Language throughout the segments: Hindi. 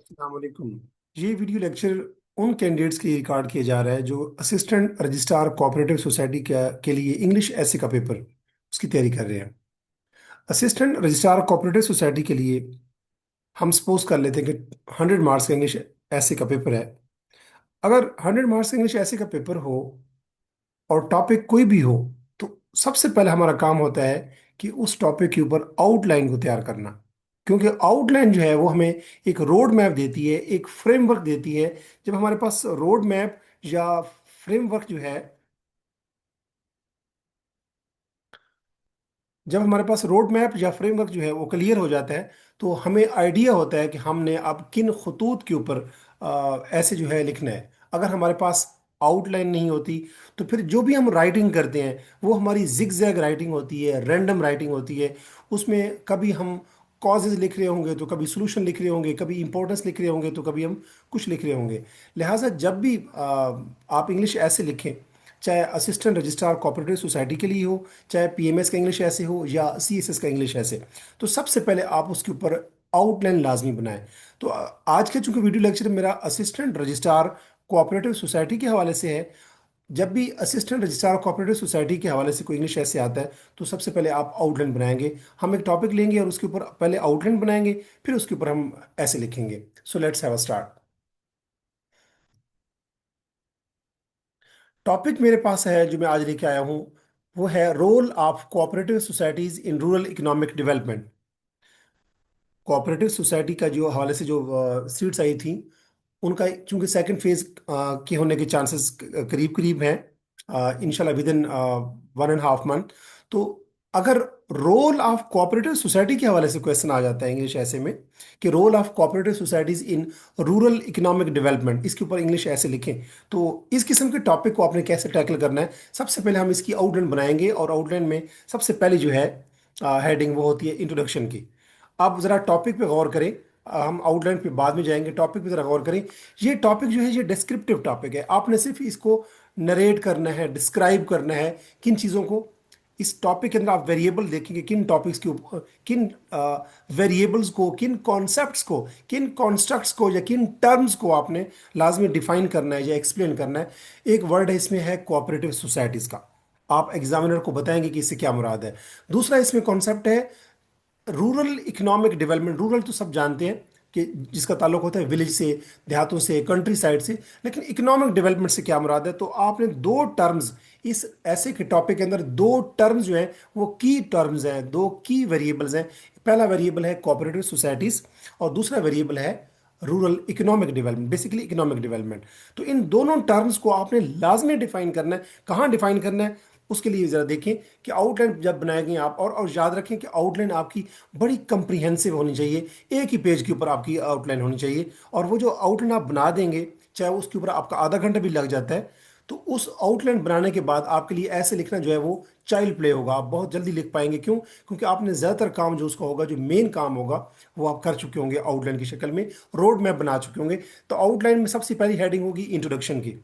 अस्सलाम वालेकुम। ये वीडियो लेक्चर उन कैंडिडेट्स के लिए रिकॉर्ड किया जा रहा है जो असिस्टेंट रजिस्ट्रार कोऑपरेटिव सोसाइटी के लिए इंग्लिश ऐसे का पेपर उसकी तैयारी कर रहे हैं। असिस्टेंट रजिस्ट्रार कोऑपरेटिव सोसाइटी के लिए हम सपोज कर लेते हैं कि 100 मार्क्स का इंग्लिश ऐसे का पेपर है। अगर 100 मार्क्स का इंग्लिश ऐसे का पेपर हो और टॉपिक कोई भी हो, तो सबसे पहले हमारा काम होता है कि उस टॉपिक के ऊपर आउटलाइन को तैयार करना। क्योंकि आउटलाइन जो है वो हमें एक रोड मैप देती है, एक फ्रेमवर्क देती है। जब हमारे पास रोड मैप या फ्रेमवर्क जो है जब हमारे पास रोड मैप या फ्रेमवर्क जो है वो क्लियर हो जाता है, तो हमें आइडिया होता है कि हमने अब किन खतूत के ऊपर ऐसे जो है लिखना है। अगर हमारे पास आउटलाइन नहीं होती, तो फिर जो भी हम राइटिंग करते हैं वो हमारी जिग जैग राइटिंग होती है, रैंडम राइटिंग होती है। उसमें कभी हम कॉजेज लिख रहे होंगे तो कभी सोल्यूशन लिख रहे होंगे, कभी इंपॉर्टेंस लिख रहे होंगे तो कभी हम कुछ लिख रहे होंगे। लिहाजा जब भी आप इंग्लिश ऐसे लिखें, चाहे असिस्टेंट रजिस्ट्रार कोऑपरेटिव सोसाइटी के लिए हो, चाहे पीएमएस का इंग्लिश ऐसे हो या सीएसएस का इंग्लिश ऐसे, तो सबसे पहले आप उसके ऊपर आउटलाइन लाजमी बनाएं। तो आज का चूंकि वीडियो लेक्चर मेरा असिस्टेंट रजिस्ट्रार कोऑपरेटिव सोसाइटी के हवाले से है, जब भी असिस्टेंट रजिस्ट्रार कोऑपरेटिव सोसाइटी के हवाले से कोई इंग्लिश ऐसे आता है, तो सबसे पहले आप आउटलाइन बनाएंगे। हम एक टॉपिक लेंगे और उसके ऊपर पहले आउटलाइन बनाएंगे, फिर उसके ऊपर हम ऐसे लिखेंगे। So let's have a start. Topic मेरे पास है जो मैं आज लेके आया हूँ, वो है role of cooperative societies in rural economic development. Cooperative society का जो हवाले से जो सीट्स आई थी, उनका चूंकि सेकंड फेज के होने के चांसेस करीब करीब हैं, इंशाल्लाह विद इन 1.5 मंथ। तो अगर रोल ऑफ कोऑपरेटिव सोसाइटी के हवाले से क्वेश्चन आ जाता है इंग्लिश ऐसे में कि role of cooperative societies in rural economic development, इसके ऊपर इंग्लिश ऐसे लिखें, तो इस किस्म के टॉपिक को आपने कैसे टैकल करना है। सबसे पहले हम इसकी आउटलाइन बनाएंगे और आउटलाइन में सबसे पहले जो है हेडिंग वो होती है इंट्रोडक्शन की। आप ज़रा टॉपिक पे गौर करें। हम आउटलाइन पे बाद में जाएंगे, टॉपिक पे ज़रा गौर करें। ये टॉपिक जो है ये डिस्क्रिप्टिव टॉपिक है, आपने सिर्फ इसको नरेट करना है, डिस्क्राइब करना है किन चीज़ों को। इस टॉपिक के अंदर आप वेरिएबल देखेंगे, किन टॉपिक्स के ऊपर किन वेरिएबल्स को, किन कॉन्सेप्ट्स को, किन कॉन्स्ट्रक्ट्स को या किन टर्म्स को आपने लाजमी डिफाइन करना है या एक्सप्लेन करना है। एक वर्ड है इसमें है कोऑपरेटिव सोसाइटीज़ का, आप एग्जामिनर को बताएंगे कि इससे क्या मुराद है। दूसरा इसमें कॉन्सेप्ट है रूरल इकोनॉमिक डेवलपमेंट। रूरल तो सब जानते हैं कि जिसका ताल्लुक होता है विलेज से, देहातों से, कंट्री साइड से। लेकिन इकोनॉमिक डेवलपमेंट से क्या मुराद है, तो आपने दो टर्म्स इस ऐसे के टॉपिक के अंदर, दो टर्म्स जो हैं वो की टर्म्स हैं, दो की वेरिएबल्स हैं। पहला वेरिएबल है कोऑपरेटिव सोसाइटीज और दूसरा वेरिएबल है rural economic development, basically economic development. तो इन दोनों टर्म्स को आपने लाजमी डिफाइन करना है। कहाँ डिफाइन करना है, उसके लिए जरा देखें कि आउटलाइन जब बनाएंगे आप, और याद रखें कि आउटलाइन आपकी बड़ी कंप्रीहेंसिव होनी चाहिए। एक ही पेज के ऊपर आपकी आउटलाइन होनी चाहिए, और वो जो आउटलाइन आप बना देंगे, चाहे उसके ऊपर आपका आधा घंटा भी लग जाता है, तो उस आउटलाइन बनाने के बाद आपके लिए ऐसे लिखना जो है वो चाइल्ड प्ले होगा। आप बहुत जल्दी लिख पाएंगे। क्यों? क्योंकि आपने ज़्यादातर काम जो उसका होगा, जो मेन काम होगा, वो आप कर चुके होंगे आउटलाइन की शक्ल में, रोड मैप बना चुके होंगे। तो आउटलाइन में सबसे पहली हेडिंग होगी इंट्रोडक्शन की।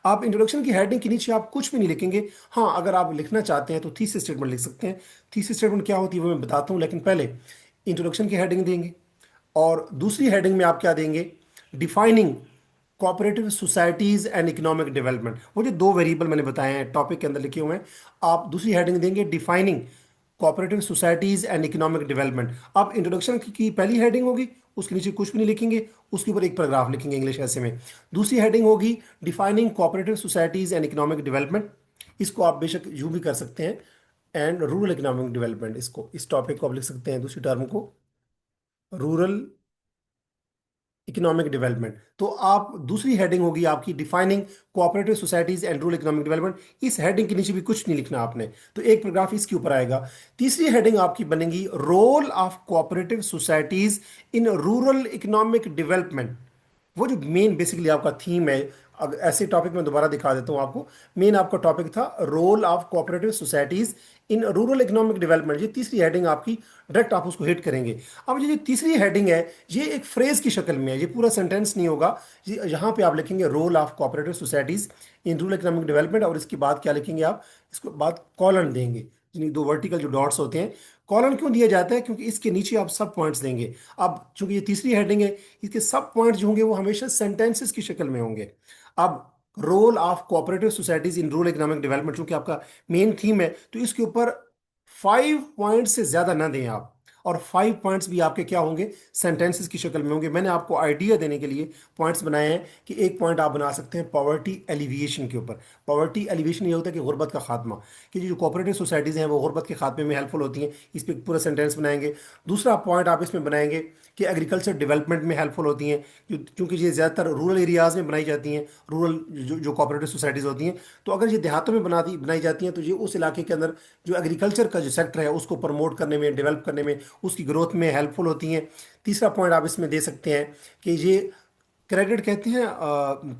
आप इंट्रोडक्शन की हेडिंग के नीचे आप कुछ भी नहीं लिखेंगे। हाँ, अगर आप लिखना चाहते हैं तो थीसिस स्टेटमेंट लिख सकते हैं। थीसिस स्टेटमेंट क्या होती है वो मैं बताता हूँ, लेकिन पहले इंट्रोडक्शन की हेडिंग देंगे। और दूसरी हेडिंग में आप क्या देंगे, defining cooperative societies and economic development. वो जो दो वेरिएबल मैंने बताए हैं टॉपिक के अंदर लिखे हुए हैं, आप दूसरी हेडिंग देंगे defining cooperative societies and economic development. अब इंट्रोडक्शन की पहली हेडिंग होगी, उसके नीचे कुछ भी नहीं लिखेंगे, उसके ऊपर एक पैराग्राफ लिखेंगे इंग्लिश ऐसे में। दूसरी हेडिंग होगी defining cooperative societies and economic development. इसको आप बेशक यूं भी कर सकते हैं, एंड रूरल इकोनॉमिक डेवलपमेंट। इसको, इस टॉपिक को आप लिख सकते हैं, दूसरी टर्म को रूरल इकोनॉमिक डेवलपमेंट। तो आप दूसरी हेडिंग होगी आपकी defining cooperative societies and rural economic development. इस हेडिंग के नीचे भी कुछ नहीं लिखना आपने, तो एक पैराग्राफ इसके ऊपर आएगा। तीसरी हेडिंग आपकी बनेगी role of cooperative societies in rural economic development. वो जो मेन बेसिकली आपका थीम है, अगर ऐसे टॉपिक में दोबारा दिखा देता हूँ आपको। मेन आपका टॉपिक था role of cooperative societies in rural economic development. ये तीसरी हेडिंग आपकी, डायरेक्ट आप उसको हिट करेंगे। अब ये जो तीसरी हेडिंग है, ये एक फ्रेज की शक्ल में है, ये पूरा सेंटेंस नहीं होगा। यहाँ पे आप लिखेंगे role of cooperative societies in rural economic development, और इसके बाद क्या लिखेंगे आप, इसको बाद कॉलन देंगे, यानी दो वर्टिकल जो डॉट्स होते हैं, कॉलन क्यों दिया जाता है? क्योंकि इसके नीचे आप सब पॉइंट्स देंगे। अब चूंकि ये तीसरी हेडिंग है, इसके सब पॉइंट्स जो होंगे वो हमेशा सेंटेंसेस की शक्ल में होंगे। अब role of cooperative societies in rural economic development चूंकि आपका मेन थीम है, तो इसके ऊपर 5 पॉइंट से ज्यादा ना दें आप। और 5 पॉइंट्स भी आपके क्या होंगे? सेंटेंसेस की शक्ल में होंगे। मैंने आपको आइडिया देने के लिए पॉइंट्स बनाए हैं कि एक पॉइंट आप बना सकते हैं पॉवर्टी एलिविएशन के ऊपर। पॉवर्टी एलिविएशन ये होता है कि गुर्बत का खात्मा, कि जो कोऑपरेटिव सोसाइटीज़ हैं वो गुर्बत के खात्मे में हेल्पफुल होती हैं। इस पर पूरा सेंटेंस बनाएंगे। दूसरा पॉइंट आप इसमें बनाएंगे कि एग्रीकल्चर डेवलपमेंट में हेल्पफुल होती हैं, क्योंकि ये ज़्यादातर रूरल एरियाज़ में बनाई जाती हैं। रूरल जो कोऑपरेटिव सोसाइटीज़ होती हैं, तो अगर ये देहातों में बनाई जाती हैं तो ये उस इलाके के अंदर जो एग्रीकल्चर का जो सेक्टर है उसको प्रमोट करने में, डेवलप करने में, उसकी ग्रोथ में हेल्पफुल होती हैं। तीसरा पॉइंट आप इसमें दे सकते हैं कि ये क्रेडिट कहते हैं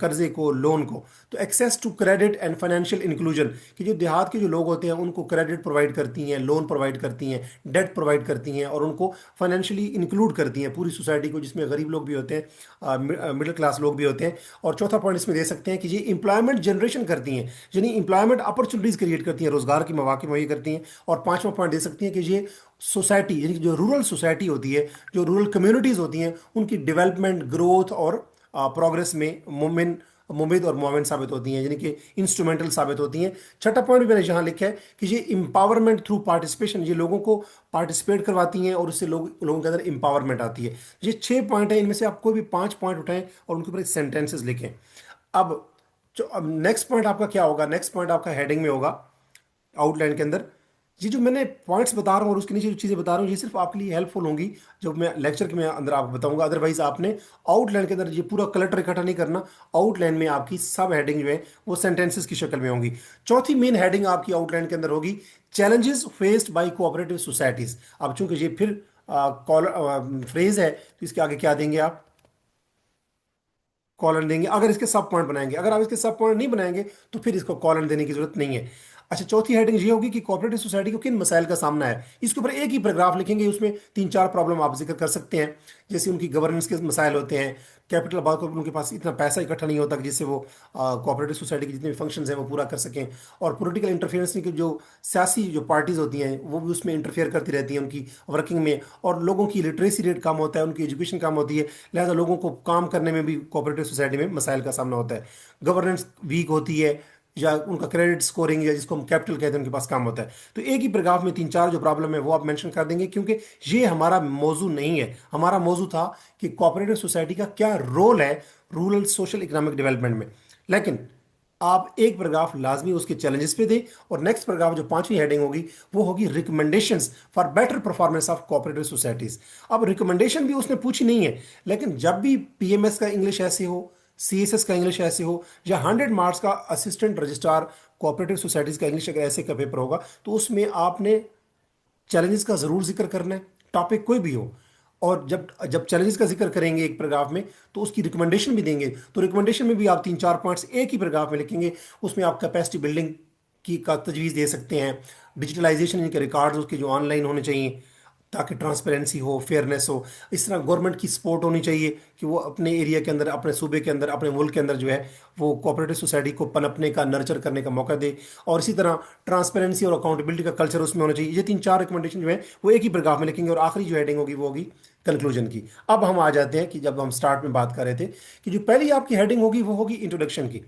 कर्जे को, लोन को, तो access to credit and financial inclusion, कि जो देहात के जो लोग होते हैं उनको क्रेडिट प्रोवाइड करती हैं, लोन प्रोवाइड करती हैं, डेट प्रोवाइड करती हैं, और उनको फाइनेंशियली इंक्लूड करती हैं पूरी सोसाइटी को, जिसमें गरीब लोग भी होते हैं, मिडिल क्लास लोग भी होते हैं। और चौथा पॉइंट इसमें दे सकते हैं कि ये एम्प्लॉयमेंट जनरेशन करती हैं, यानी एम्प्लॉयमेंट अपॉर्चुनिटीज क्रिएट करती हैं, रोजगार की मौके मुहैया करती हैं। और पांचवा पॉइंट दे सकती हैं कि ये सोसाइटी, यानी कि जो रूरल सोसाइटी होती है, जो रूरल कम्युनिटीज होती हैं, उनकी डेवलपमेंट, ग्रोथ और प्रोग्रेस में मुमिद और मुआविन साबित होती हैं, यानी कि इंस्ट्रूमेंटल साबित होती हैं। छठा पॉइंट भी मैंने यहाँ लिखा है कि ये इंपावरमेंट थ्रू पार्टिसिपेशन, ये लोगों को पार्टिसिपेट करवाती हैं और उससे लोगों के अंदर इंपावरमेंट आती है। ये 6 पॉइंट है, इनमें से आप कोई भी 5 पॉइंट उठाएं और उनके ऊपर सेंटेंसेस लिखें। अब अब नेक्स्ट पॉइंट आपका क्या होगा? नेक्स्ट पॉइंट आपका हेडिंग में होगा, आउटलाइन के अंदर। ये जो मैंने पॉइंट्स बता रहा हूँ और उसके नीचे जो चीज़ें बता रहा हूँ, ये सिर्फ आपके लिए हेल्पफुल होंगी जब मैं लेक्चर के में अंदर आपको बताऊंगा। अदरवाइज आपने आउटलाइन के अंदर ये पूरा कलेक्टर इकट्ठा नहीं करना। आउटलाइन में आपकी सब हेडिंग जो है वो सेंटेंसेस की शक्ल में होंगी। चौथी मेन हेडिंग आपकी आउटलाइन के अंदर होगी challenges faced by cooperative societies. अब चूंकि ये फिर कॉल फ्रेज है, तो इसके आगे क्या देंगे आप? कॉलन देंगे। अगर इसके सब पॉइंट बनाएंगे, अगर आप इसके सब पॉइंट नहीं बनाएंगे तो फिर इसको कॉलन देने की जरूरत नहीं है। अच्छा, चौथी हेडिंग ये होगी कि कोऑपरेटिव सोसाइटी को किन मसाइल का सामना है। इसके ऊपर एक ही पैराग्राफ लिखेंगे, उसमें 3-4 प्रॉब्लम आप जिक्र कर सकते हैं, जैसे उनकी गवर्नेंस के मसाइल होते हैं, कैपिटल बात उनके पास इतना पैसा इकट्ठा नहीं होता कि जिससे वो कोऑपरेटिव सोसाइटी के जितने भी फंक्शंस हैं वो पूरा कर सकें। और पॉलिटिकल इंटरफेरेंस की जो सियासी जो पार्टीज होती हैं वो भी उसमें इंटरफेयर करती रहती हैं उनकी वर्किंग में। और लोगों की लिटरेसी रेट कम होता है, उनकी एजुकेशन कम होती है, लिहाजा लोगों को काम करने में भी कोऑपरेटिव सोसाइटी में मसाइल का सामना होता है। गवर्नेंस वीक होती है, या उनका क्रेडिट स्कोरिंग, या जिसको हम कैपिटल कहते हैं, उनके पास काम होता है। तो एक ही पैराग्राफ में 3-4 जो प्रॉब्लम है वो आप मेंशन कर देंगे, क्योंकि ये हमारा मौजू नहीं है। हमारा मौजू था कि कोऑपरेटिव सोसाइटी का क्या रोल है रूरल सोशल इकोनॉमिक डेवलपमेंट में। लेकिन आप एक पैराग्राफ लाजमी उसके चैलेंजेस पे दें, और नेक्स्ट पैराग्राफ जो पांचवी हेडिंग होगी वो होगी recommendations for better performance of cooperative societies. अब रिकमेंडेशन भी उसने पूछी नहीं है, लेकिन जब भी पीएमएस का इंग्लिश ऐसे हो, सीएसएस का इंग्लिश ऐसे हो, या 100 मार्क्स का असिस्टेंट रजिस्ट्रार कोऑपरेटिव सोसाइटीज का इंग्लिश अगर ऐसे का पेपर होगा, तो उसमें आपने चैलेंजेस का जरूर जिक्र करना है, टॉपिक कोई भी हो। और जब जब चैलेंजेस का जिक्र करेंगे एक पैराग्राफ में, तो उसकी रिकमेंडेशन भी देंगे। तो रिकमेंडेशन में भी आप 3-4 पॉइंट्स एक ही पैराग्राफ में लिखेंगे। उसमें आप कैपेसिटी बिल्डिंग की का तजवीज़ दे सकते हैं, डिजिटलाइजेशन, इनके रिकॉर्ड्स उसके जो ऑनलाइन होने चाहिए ताकि ट्रांसपेरेंसी हो, फेयरनेस हो। इस तरह गवर्नमेंट की सपोर्ट होनी चाहिए कि वो अपने एरिया के अंदर, अपने सूबे के अंदर, अपने मुल्क के अंदर जो है वो कोऑपरेटिव सोसाइटी को पनपने का, नर्चर करने का मौका दे। और इसी तरह ट्रांसपेरेंसी और अकाउंटेबिलिटी का कल्चर उसमें होना चाहिए। ये 3-4 रिकमेंडेशन जो है वो एक ही पैराग्राफ में लिखेंगे, और आखिरी जो हेडिंग होगी वो होगी कंक्लूजन की। अब हम आ जाते हैं कि जब हम स्टार्ट में बात कर रहे थे कि जो पहली आपकी हेडिंग होगी वो होगी इंट्रोडक्शन की।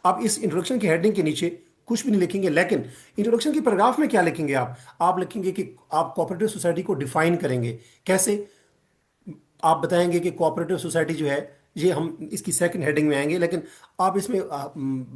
आप इस इंट्रोडक्शन की हेडिंग के नीचे कुछ भी नहीं लिखेंगे, लेकिन इंट्रोडक्शन की पैराग्राफ में क्या लिखेंगे आप लिखेंगे कि आप कोऑपरेटिव सोसाइटी को डिफाइन करेंगे। कैसे? आप बताएंगे कि कोऑपरेटिव सोसाइटी जो है, ये हम इसकी सेकंड हेडिंग में आएंगे, लेकिन आप इसमें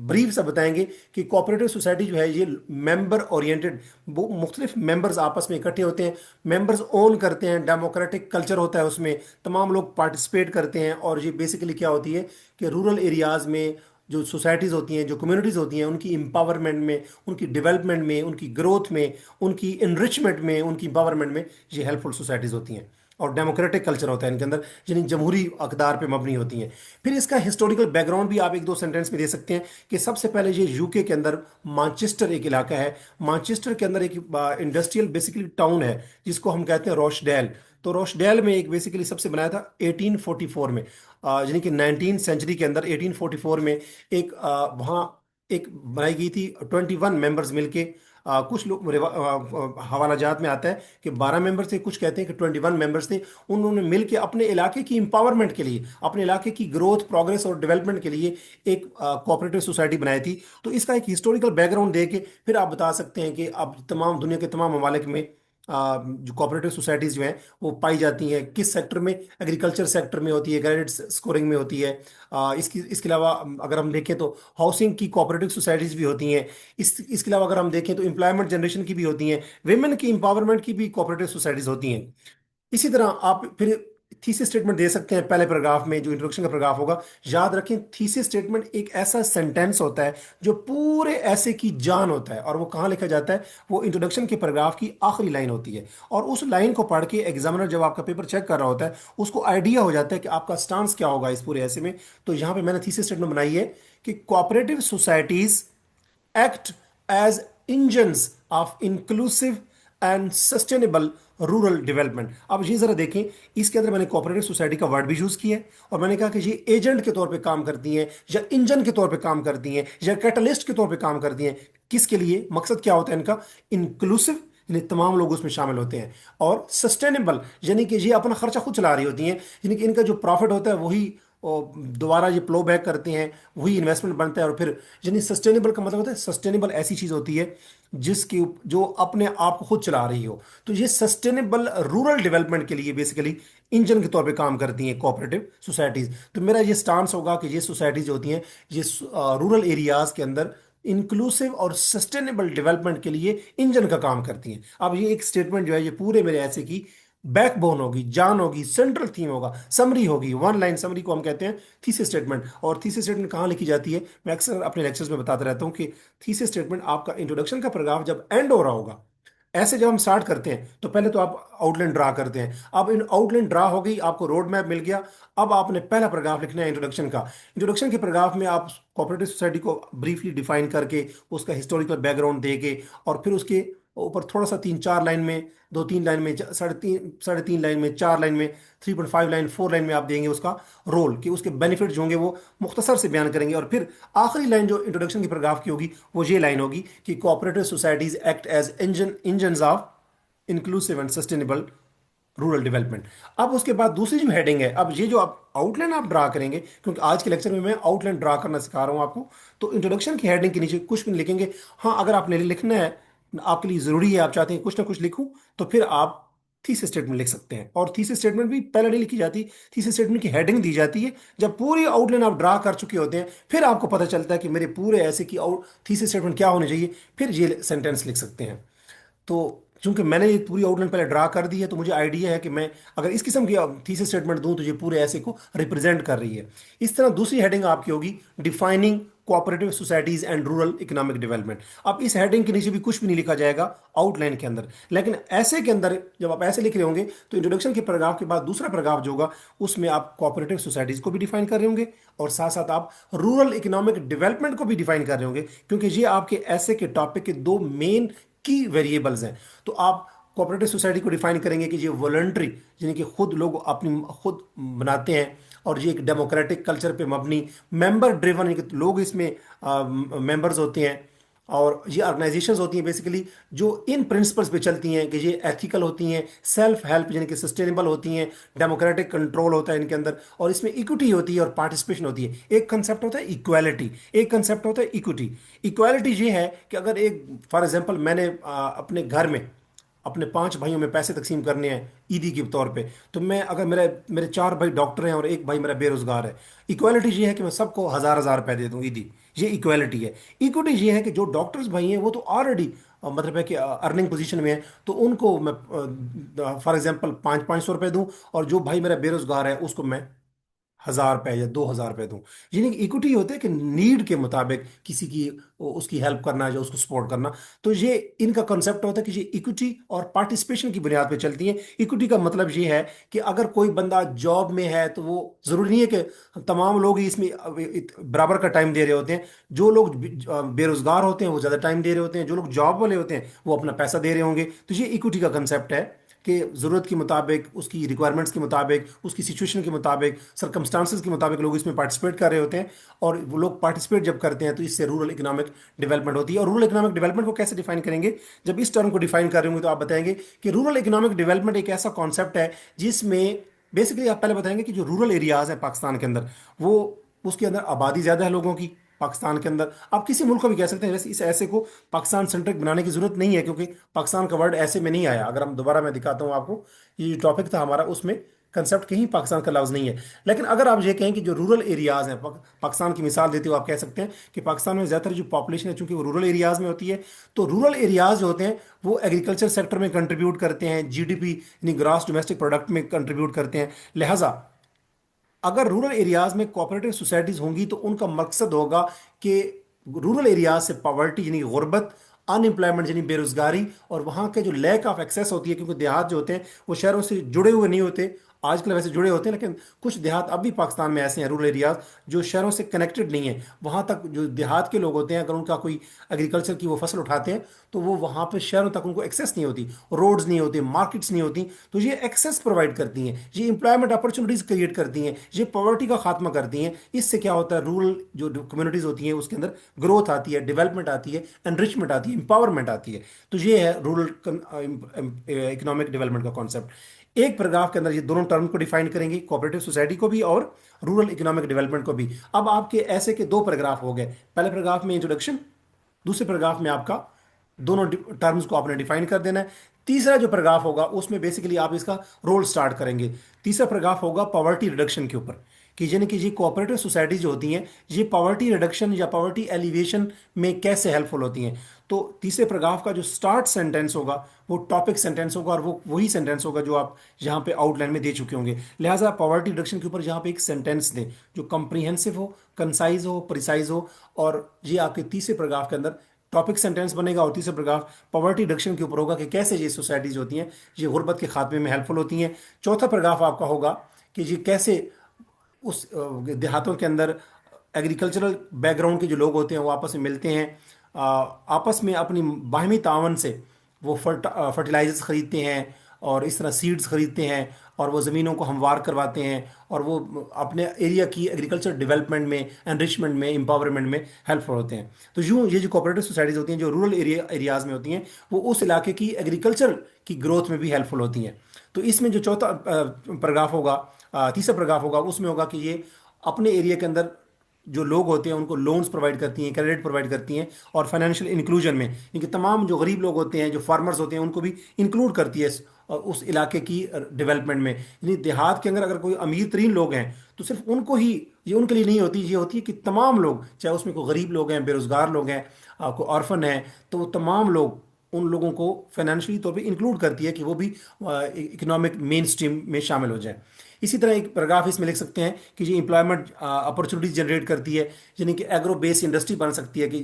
ब्रीफ सा बताएंगे कि कोऑपरेटिव सोसाइटी जो है ये मेंबर ओरिएंटेड, वो मुख्तलिफ मेंबर्स आपस में इकट्ठे होते हैं, मेंबर्स ओन करते हैं, डेमोक्रेटिक कल्चर होता है उसमें, तमाम लोग पार्टिसिपेट करते हैं। और ये बेसिकली क्या होती है कि रूरल एरियाज़ में जो सोसाइटीज़ होती हैं, जो कम्युनिटीज़ होती हैं, उनकी एम्पावरमेंट में, उनकी डेवलपमेंट में, उनकी ग्रोथ में, उनकी इनरिचमेंट में, उनकी एम्पावरमेंट में ये हेल्पफुल सोसाइटीज़ होती हैं। और डेमोक्रेटिक कल्चर होता है इनके अंदर, यानी जमहूरी अकदार पे मबनी होती हैं। फिर इसका हिस्टोरिकल बैकग्राउंड भी आप 1-2 सेंटेंस में दे सकते हैं कि सबसे पहले ये यूके के अंदर मानचेस्टर एक इलाका है। मानचेस्टर के अंदर एक इंडस्ट्रियल बेसिकली टाउन है जिसको हम कहते हैं रोशडेल। तो रोशडेल में एक बेसिकली सबसे बनाया था 1844 में, यानी कि 19th सेंचुरी के अंदर 1844 में एक वहाँ एक बनाई गई थी 21 मेंबर्स मिलके। कुछ लोग हवाला जात में आता है कि 12 मेंबर थे, कुछ कहते हैं कि 21 मेंबर्स थे। उन्होंने मिलकर अपने इलाके की इंपावरमेंट के लिए, अपने इलाके की ग्रोथ, प्रोग्रेस और डेवलपमेंट के लिए एक कोऑपरेटिव सोसाइटी बनाई थी। तो इसका एक हिस्टोरिकल बैकग्राउंड दे के फिर आप बता सकते हैं कि अब तमाम दुनिया के तमाम ममालिक में जो कोऑपरेटिव सोसाइटीज जो हैं वो पाई जाती हैं किस सेक्टर में। एग्रीकल्चर सेक्टर में होती है, क्रेडिट स्कोरिंग में होती है। इसके अलावा अगर हम देखें तो हाउसिंग की कोऑपरेटिव सोसाइटीज भी होती हैं। इसके अलावा अगर हम देखें तो एम्प्लॉयमेंट जनरेशन की भी होती हैं, वेमेन की एम्पावरमेंट की भी कोऑपरेटिव सोसाइटीज होती हैं। इसी तरह आप फिर थीसिस स्टेटमेंट दे सकते हैं पहले पैराग्राफ में, जो इंट्रोडक्शन का पैराग्राफ होगा। याद रखें, थीसिस स्टेटमेंट एक ऐसा सेंटेंस होता है जो पूरे ऐसे की जान होता है, और वो कहाँ लिखा जाता है? वो इंट्रोडक्शन के पैराग्राफ की आखिरी लाइन होती है। और उस लाइन को पढ़ के एग्जामिनर जब आपका पेपर चेक कर रहा होता है, उसको आइडिया हो जाता है कि आपका स्टांस क्या होगा इस पूरे ऐसे में। तो यहाँ पे मैंने थीसिस स्टेटमेंट बनाई है कि cooperative societies act as engines of inclusive and sustainable rural development. अब ये जरा देखें, इसके अंदर मैंने कोऑपरेटिव सोसाइटी का वर्ड भी यूज किया है, और मैंने कहा कि ये एजेंट के तौर पे काम करती हैं, या इंजन के तौर पे काम करती हैं, या कैटलिस्ट के तौर पे काम करती हैं। किसके लिए? मकसद क्या होता है इनका? इंक्लूसिव, यानी तमाम लोग उसमें शामिल होते हैं, और सस्टेनेबल, यानी कि ये अपना खर्चा खुद चला रही होती हैं, यानी कि इनका जो प्रॉफिट होता है वही और दोबारा ये प्लो बैक करते हैं, वही इन्वेस्टमेंट बनता है। और फिर यानी सस्टेनेबल का मतलब होता है, सस्टेनेबल ऐसी चीज होती है जो अपने आप को खुद चला रही हो। तो ये सस्टेनेबल रूरल डेवलपमेंट के लिए बेसिकली इंजन के तौर पे काम करती हैं कोऑपरेटिव सोसाइटीज। तो मेरा ये स्टांस होगा कि ये सोसाइटीज होती हैं, ये रूरल एरियाज के अंदर इंक्लूसिव और सस्टेनेबल डेवलपमेंट के लिए इंजन का काम करती हैं। अब ये एक स्टेटमेंट जो है, ये पूरे मेरे ऐसे की बैकबोन होगी, जान होगी, सेंट्रल थीम होगा, समरी होगी। वन लाइन समरी को हम कहते हैं थीसिस स्टेटमेंट। और थीसिस स्टेटमेंट कहाँ लिखी जाती है? मैं अक्सर अपने लेक्चर्स में बताता रहता हूँ कि थीसिस स्टेटमेंट आपका इंट्रोडक्शन का पैराग्राफ जब एंड हो रहा होगा, ऐसे जब हम स्टार्ट करते हैं तो पहले तो आप आउटलाइन ड्रा करते हैं। अब इन आउटलाइन ड्रा हो गई, आपको रोड मैप मिल गया। अब आपने पहला पैराग्राफ लिखना है इंट्रोडक्शन का। इंट्रोडक्शन के पैराग्राफ में आप कोऑपरेटिव सोसाइटी को ब्रीफली डिफाइन करके, उसका हिस्टोरिकल बैकग्राउंड दे के, और फिर उसके ऊपर थोड़ा सा 3-4 लाइन में, 2-3 लाइन में, साढ़े तीन लाइन में, 4 लाइन में, 3.5 लाइन, 4 लाइन में आप देंगे उसका रोल, कि उसके बेनिफिट जो होंगे वो मुख्तसर से बयान करेंगे। और फिर आखिरी लाइन जो इंट्रोडक्शन की पैराग्राफ की होगी वो ये लाइन होगी कि cooperative societies act as engine of inclusive and sustainable rural development. अब उसके बाद दूसरी जो हेडिंग है, अब ये जो आप आउटलाइन आप ड्रा करेंगे, क्योंकि आज के लेक्चर में मैं आउटलाइन ड्रा करना सिखा रहा हूं आपको, तो इंट्रोडक्शन की हेडिंग के नीचे कुछ भी नहीं लिखेंगे। हाँ, अगर आपने लिखना है, आपके लिए जरूरी है, आप चाहते हैं कुछ ना कुछ लिखूं, तो फिर आप थीसिस स्टेटमेंट लिख सकते हैं। और थीसिस स्टेटमेंट भी पहले नहीं लिखी जाती, थीसिस स्टेटमेंट की हेडिंग दी जाती है जब पूरी आउटलाइन आप ड्रा कर चुके होते हैं। फिर आपको पता चलता है कि मेरे पूरे ऐसे की आउट थीसिस स्टेटमेंट क्या होनी चाहिए, फिर ये सेंटेंस लिख सकते हैं। तो चूंकि मैंने ये पूरी आउटलाइन पहले ड्रा कर दी है, तो मुझे आइडिया है कि मैं अगर इस किस्म की थीसिस स्टेटमेंट दूं तो ये पूरे ऐसे को रिप्रेजेंट कर रही है। इस तरह दूसरी हेडिंग आपकी होगी defining cooperative societies and rural economic development. अब इस हेडिंग के नीचे भी कुछ भी नहीं लिखा जाएगा आउटलाइन के अंदर, लेकिन ऐसे के अंदर जब आप ऐसे लिख रहे होंगे तो इंट्रोडक्शन के पैराग्राफ के बाद दूसरा पैराग्राफ जो होगा उसमें आप कोऑपरेटिव सोसाइटीज को भी डिफाइन कर रहे होंगे, और साथ साथ आप रूरल इकोनॉमिक डेवलपमेंट को भी डिफाइन कर रहे होंगे, क्योंकि ये आपके ऐसे के टॉपिक के दो मेन की वेरिएबल्स हैं। तो आप कोऑपरेटिव सोसाइटी को डिफाइन करेंगे कि ये वॉलंटरी, यानी कि खुद लोग अपनी खुद बनाते हैं, और ये एक डेमोक्रेटिक कल्चर पे मबनी, मेंबर ड्रिवन, यानी कि लोग इसमें मेंबर्स होते हैं, और ये ऑर्गेनाइजेशंस होती हैं बेसिकली जो इन प्रिंसिपल्स पे चलती हैं कि ये एथिकल होती हैं, सेल्फ हेल्प यानी कि सस्टेनेबल होती हैं, डेमोक्रेटिक कंट्रोल होता है इनके अंदर, और इसमें इक्विटी होती है और पार्टिसिपेशन होती है। एक कंसेप्ट होता है इक्वालिटी, एक कंसेप्ट होता है इक्विटी। इक्वालिटी ये है कि अगर एक फॉर एग्जांपल मैंने अपने घर में अपने 5 भाइयों में पैसे तकसीम करने हैं ईदी के तौर पे, तो मैं अगर मेरे मेरे 4 भाई डॉक्टर हैं और एक भाई मेरा बेरोजगार है, इक्वालिटी ये है कि मैं सबको 1000-1000 रुपए दे दूं ईदी। ये इक्वालिटी है। इक्विटी ये है कि जो डॉक्टर्स भाई हैं वो तो ऑलरेडी मतलब है कि अर्निंग पोजीशन में है, तो उनको मैं फॉर एग्जांपल 500-500 रुपए दूं, और जो भाई मेरा बेरोजगार है उसको मैं 1000 रुपए या 2000 रुपए दूं। यानी कि इक्विटी होते हैं कि नीड के मुताबिक किसी की उसकी हेल्प करना या उसको सपोर्ट करना। तो ये इनका कॉन्सेप्ट होता है कि ये इक्विटी और पार्टिसिपेशन की बुनियाद पे चलती है। इक्विटी का मतलब ये है कि अगर कोई बंदा जॉब में है तो वो जरूरी नहीं है कि तमाम लोग ही इसमें बराबर का टाइम दे रहे होते हैं। जो लोग बेरोजगार होते हैं वो ज्यादा टाइम दे रहे होते हैं, जो लोग जॉब वाले होते हैं वो अपना पैसा दे रहे होंगे। तो ये इक्विटी का कंसेप्ट है कि ज़रूरत के मुताबिक, उसकी रिक्वायरमेंट्स के मुताबिक, उसकी सिचुएशन के मुताबिक, सरकमस्टांसिस के मुताबिक लोग इसमें पार्टिसिपेट कर रहे होते हैं। और वो लोग पार्टिसिपेट जब करते हैं तो इससे रूरल इकोनॉमिक डेवलपमेंट होती है। और रूरल इकोनॉमिक डेवलपमेंट को कैसे डिफाइन करेंगे? जब इस टर्म को डिफाइन कर रहे होंगे तो आप बताएंगे कि रूरल इकोनॉमिक डेवलपमेंट एक ऐसा कॉन्सेप्ट है जिसमें बेसिकली आप पहले बताएंगे कि जो रूरल एरियाज हैं पाकिस्तान के अंदर, वो उसके अंदर आबादी ज़्यादा है लोगों की। पाकिस्तान के अंदर आप किसी मुल्क को भी कह सकते हैं, वैसे इस ऐसे को पाकिस्तान सेंट्रिक बनाने की जरूरत नहीं है, क्योंकि पाकिस्तान का वर्ड ऐसे में नहीं आया। अगर हम दोबारा मैं दिखाता हूँ आपको, ये जो टॉपिक था हमारा उसमें कंसेप्ट कहीं पाकिस्तान का लफ्ज नहीं है। लेकिन अगर आप ये कहें कि जो रूरल एरियाज हैं, पाकिस्तान की मिसाल देते हो, आप कह सकते हैं कि पाकिस्तान में ज़्यादातर जो पॉपुलेशन है चूंकि वो रूरल एरियाज में होती है, तो रूरल एरियाज जो होते हैं वो एग्रीकल्चर सेक्टर में कंट्रीब्यूट करते हैं, जीडीपी यानी ग्रॉस डोमेस्टिक प्रोडक्ट में कंट्रीब्यूट करते हैं। लिहाजा अगर रूरल एरियाज में कोऑपरेटिव सोसाइटीज होंगी तो उनका मकसद होगा कि रूरल एरियाज से पॉवर्टी यानी गुर्बत, अनएम्प्लॉयमेंट यानी बेरोजगारी, और वहाँ के जो लैक ऑफ एक्सेस होती है, क्योंकि देहात जो होते हैं वो शहरों से जुड़े हुए नहीं होते। आजकल वैसे जुड़े होते हैं, लेकिन कुछ देहात अब भी पाकिस्तान में ऐसे हैं, रूरल एरियाज जो शहरों से कनेक्टेड नहीं है। वहाँ तक जो देहात के लोग होते हैं, अगर उनका कोई एग्रीकल्चर की वो फसल उठाते हैं तो वो वहाँ पे शहरों तक उनको एक्सेस नहीं होती, रोड्स नहीं होती, मार्केट्स नहीं होती। तो ये एक्सेस प्रोवाइड करती हैं, ये इंप्लॉयमेंट अपॉर्चुनिटीज क्रिएट करती हैं, ये पॉवर्टी का खात्मा करती हैं। इससे क्या होता है, रूरल जो कम्युनिटीज होती हैं उसके अंदर ग्रोथ आती है, डेवलपमेंट आती है, एनरिचमेंट आती है, इंपावरमेंट आती है। तो ये है रूरल इकोनॉमिक डेवलपमेंट का कॉन्सेप्ट। एक पैराग्राफ के अंदर ये दोनों टर्म को डिफाइन करेंगे, कोऑपरेटिव सोसाइटी को भी और रूरल इकोनॉमिक डेवलपमेंट को भी। अब आपके ऐसे के दो पैराग्राफ हो गए, पहले पैराग्राफ में इंट्रोडक्शन, दूसरे पैराग्राफ में आपका दोनों टर्म्स को आपने डिफाइन कर देना है। तीसरा जो पैराग्राफ होगा उसमें बेसिकली आप इसका रोल स्टार्ट करेंगे। तीसरा पैराग्राफ होगा पॉवर्टी रिडक्शन के ऊपर, कि यानी कि ये कोऑपरेटिव सोसाइटी जो होती हैं ये पॉवर्टी रिडक्शन या पॉवर्टी एलिवेशन में कैसे हेल्पफुल होती हैं। तो तीसरे पैराग्राफ का जो स्टार्ट सेंटेंस होगा वो टॉपिक सेंटेंस होगा, और वो वही सेंटेंस होगा जो आप यहाँ पे आउटलाइन में दे चुके होंगे। लिहाजा पॉवर्टी रिडक्शन के ऊपर यहाँ पे एक सेंटेंस दें जो कंप्रीहेंसिव हो, कंसाइज हो, प्रिसाइज हो। और ये आपके तीसरे पैराग्राफ के अंदर टॉपिक सेंटेंस बनेगा, और तीसरा पैराग्राफ पॉवर्टी रिडक्शन के ऊपर होगा कि कैसे ये सोसाइटीज होती हैं ये गुर्बत के खात्मे में हेल्पफुल होती हैं। चौथा पैराग्राफ आपका होगा कि ये कैसे उस देहातों के अंदर एग्रीकल्चरल बैकग्राउंड के जो लोग होते हैं वो आपस में मिलते हैं, आपस में अपनी बाहमी तावन से वो फर्टिलाइजर्स खरीदते हैं, और इस तरह सीड्स खरीदते हैं, और वो ज़मीनों को हमवार करवाते हैं, और वो अपने एरिया की एग्रीकल्चर डेवलपमेंट में, एनरिचमेंट में, एम्पावरमेंट में हेल्पफुल होते हैं। तो यूँ ये जो कोऑपरेटिव सोसाइटीज़ होती हैं जो रूरल एरियाज़ में होती हैं वो उस इलाके की एग्रीकल्चर की ग्रोथ में भी हेल्पफुल होती हैं। तो इसमें जो चौथा पैराग्राफ होगा, तीसरा पैराग्राफ होगा, उसमें होगा कि ये अपने एरिया के अंदर जो लोग होते हैं उनको लोन्स प्रोवाइड करती हैं, क्रेडिट प्रोवाइड करती हैं, और फाइनेंशियल इंक्लूजन में इनके तमाम जो गरीब लोग होते हैं, जो फार्मर्स होते हैं, उनको भी इंक्लूड करती है उस इलाके की डेवलपमेंट में। यानी देहात के अंदर अगर कोई अमीर तरीन लोग हैं तो सिर्फ उनको ही, ये उनके लिए नहीं होती, ये होती है कि तमाम लोग, चाहे उसमें कोई गरीब लोग हैं, बेरोजगार लोग हैं, कोई ऑर्फन है, तो वो तमाम लोग, उन लोगों को फाइनेंशियली तौर पे इंक्लूड करती है कि वो भी इकोनॉमिक मेन स्ट्रीम में शामिल हो जाए। इसी तरह एक पैराग्राफ इसमें लिख सकते हैं कि ये एम्प्लॉयमेंट अपॉर्चुनिटीज जनरेट करती है, यानी कि एग्रो बेस्ड इंडस्ट्री बन सकती है, कि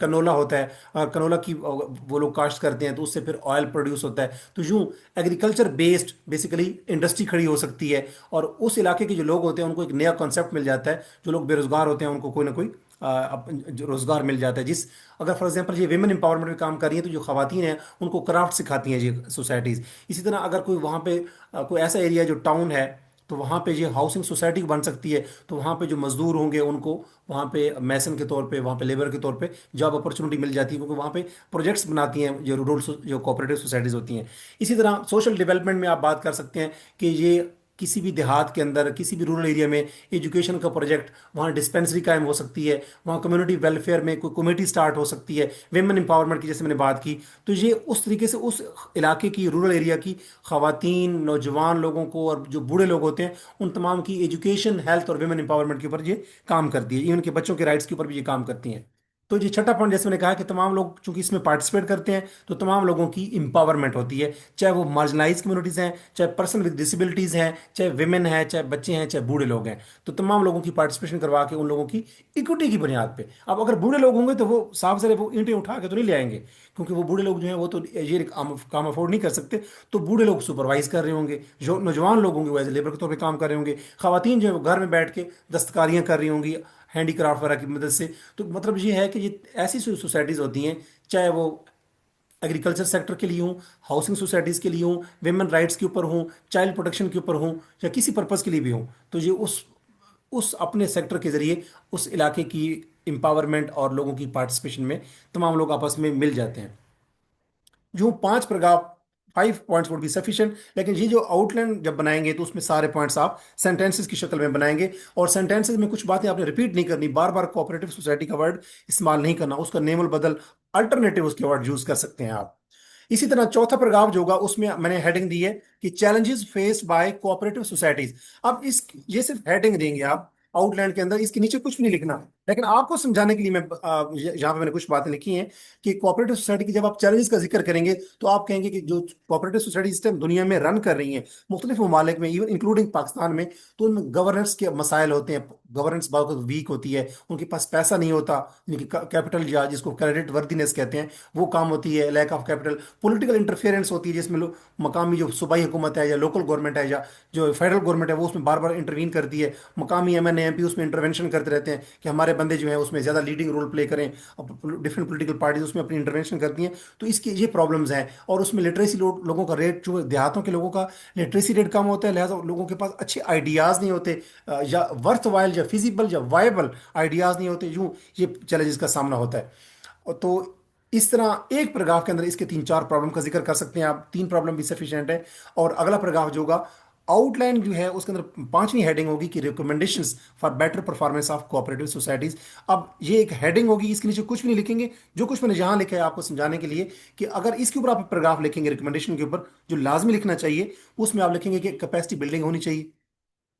कनोला होता है, कनोला की वो लोग काश्त करते हैं तो उससे फिर ऑयल प्रोड्यूस होता है। तो यूँ एग्रीकल्चर बेस्ड बेसिकली इंडस्ट्री खड़ी हो सकती है, और उस इलाके के जो लोग होते हैं उनको एक नया कॉन्सेप्ट मिल जाता है। जो लोग बेरोजगार होते हैं उनको कोई ना कोई जो रोजगार मिल जाता है। जिस अगर फॉर एग्जांपल ये विमेन एम्पावरमेंट में काम कर रही हैं तो जो खवातीन हैं उनको क्राफ्ट सिखाती हैं ये सोसाइटीज़। इसी तरह अगर कोई वहाँ पे कोई ऐसा एरिया जो टाउन है तो वहाँ पे ये हाउसिंग सोसाइटी बन सकती है, तो वहाँ पे जो मजदूर होंगे उनको वहाँ पे मैसन के तौर पे, वहाँ पे लेबर के तौर पे जॉब अपॉर्चुनिटी मिल जाती है, क्योंकि वहाँ पे प्रोजेक्ट्स बनाती हैं जो रूरल जो कोऑपरेटिव सोसाइटीज़ होती हैं। इसी तरह सोशल डेवलपमेंट में आप बात कर सकते हैं कि ये किसी भी देहात के अंदर, किसी भी रूरल एरिया में एजुकेशन का प्रोजेक्ट, वहाँ डिस्पेंसरी कायम हो सकती है, वहाँ कम्युनिटी वेलफेयर में कोई कमेटी स्टार्ट हो सकती है, वेमेन एम्पावरमेंट की जैसे मैंने बात की। तो ये उस तरीके से उस इलाके की, रूरल एरिया की खवातीन, नौजवान लोगों को और जो बूढ़े लोग होते हैं उन तमाम की एजुकेशन, हेल्थ और वेमेन एम्पावरमेंट के ऊपर ये काम करती है। इवन के बच्चों के राइट्स के ऊपर भी ये काम करती हैं। तो ये छठा पॉइंट जैसे मैंने कहा कि तमाम लोग चूंकि इसमें पार्टिसिपेट करते हैं तो तमाम लोगों की इंपावरमेंट होती है, चाहे वो मार्जिनलाइज कम्युनिटीज़ हैं, चाहे पर्सन विद डिसेबिलिटीज़ हैं, चाहे विमेन हैं, चाहे बच्चे हैं, चाहे बूढ़े लोग हैं। तो तमाम लोगों की पार्टिसिपेशन करवा के उन लोगों की इक्विटी की बुनियाद पे। अब अगर बूढ़े लोग होंगे तो वो साफ सारे वो ईंटें उठा के तो नहीं ले आएंगे, क्योंकि वो बूढ़े लोग जो हैं वो तो ये काम अफोर्ड नहीं कर सकते। तो बूढ़े लोग सुपरवाइज कर रहे होंगे, जो नौजवान लोग होंगे वो एज लेबर के तौर पर काम कर रहे होंगे, खवातीन जो है वो घर में बैठ के दस्तकारियाँ कर रही होंगी हैंडीक्राफ्ट वगैरह की मदद से। तो मतलब ये है कि ये ऐसी सोसाइटीज़ होती हैं, चाहे वो एग्रीकल्चर सेक्टर के लिए हूँ, हाउसिंग सोसाइटीज के लिए हूँ, वेमेन राइट्स के ऊपर हूँ, चाइल्ड प्रोटेक्शन के ऊपर हूँ, या किसी पर्पज के लिए भी हूँ, तो ये उस अपने सेक्टर के जरिए उस इलाके की एम्पावरमेंट और लोगों की पार्टिसिपेशन में तमाम लोग आपस में मिल जाते हैं। जो 5 paragraph, 5 points would be sufficient, लेकिन ये जो आउटलाइन जब बनाएंगे तो उसमें सारे पॉइंट्स आप सेंटेंसेस की शक्ल में बनाएंगे, और सेंटेंसेस में कुछ बातें आपने रिपीट नहीं करनी, बार बार कोऑपरेटिव सोसाइटी का वर्ड इस्तेमाल नहीं करना, उसका नेमल बदल, अल्टरनेटिव उसके वर्ड यूज कर सकते हैं आप। इसी तरह चौथा पैराग्राफ जो होगा उसमें मैंने हेडिंग दी है कि challenges faced by cooperative societies. अब इस ये सिर्फ हेडिंग देंगे आप आउटलाइन के अंदर, इसके नीचे कुछ भी नहीं लिखना, लेकिन आपको समझाने के लिए मैं यहाँ पे मैंने कुछ बातें लिखी हैं कि कोऑपरेटिव सोसाइटी की जब आप चैलेंजेस का जिक्र करेंगे तो आप कहेंगे कि जो कोऑपरेटिव सोसाइटी इस टाइम दुनिया में रन कर रही हैं मुख्तलिफ ममालिक में, इवन इंक्लूडिंग पाकिस्तान में, तो उनमें गवर्नेंस के मसाइल होते हैं, गवर्नेंस बहुत वीक होती है, उनके पास पैसा नहीं होता, उनकी कैपिटल या जिसको क्रेडिट वर्दीनेस कहते हैं वो काम होती है, lack of capital, political interference होती है जिसमें लोग मकामी जो सूबाई हुकूमत है या लोकल गवर्नमेंट है या जो फेडरल गवर्नमेंट है वो उसमें बार बार इंटरवीन करती है, मकामी एमएनए एमपी उसमें इंटरवेंशन करते रहते हैं कि हमारे बंदे जो है उसमें ज़्यादा लीडिंग रोल प्ले करें, डिफरेंट पॉलिटिकल पार्टीज उसमें अपनी इंटरवेंशन करती हैं, तो इसकी ये प्रॉब्लम्स हैं। और उसमें लिटरेसी लोगों का रेट, जो देहातों के लोगों का लिटरेसी रेट कम होता है, लिहाजा लोगों के पास अच्छे आइडियाज़ नहीं होते, या वर्थ वाइल या फिजिबल या वायबल आइडियाज़ नहीं होते, यूँ ये चैलेंजेस का सामना होता है। और तो इस तरह एक पैराग्राफ के अंदर इसके 3-4 प्रॉब्लम का जिक्र कर सकते हैं आप, 3 प्रॉब्लम भी सफिशिएंट है। और अगला पैराग्राफ जो होगा आउटलाइन जो है उसके अंदर 5वीं हेडिंग होगी कि recommendations for better performance of cooperative societies. अब ये एक हेडिंग होगी, इसके नीचे कुछ भी नहीं लिखेंगे, जो कुछ मैंने यहाँ लिखा है आपको समझाने के लिए कि अगर इसके ऊपर आप पैराग्राफ लिखेंगे रिकमेंडेशन के ऊपर, जो लाजमी लिखना चाहिए उसमें आप लिखेंगे कि कैपेसिटी बिल्डिंग होनी चाहिए,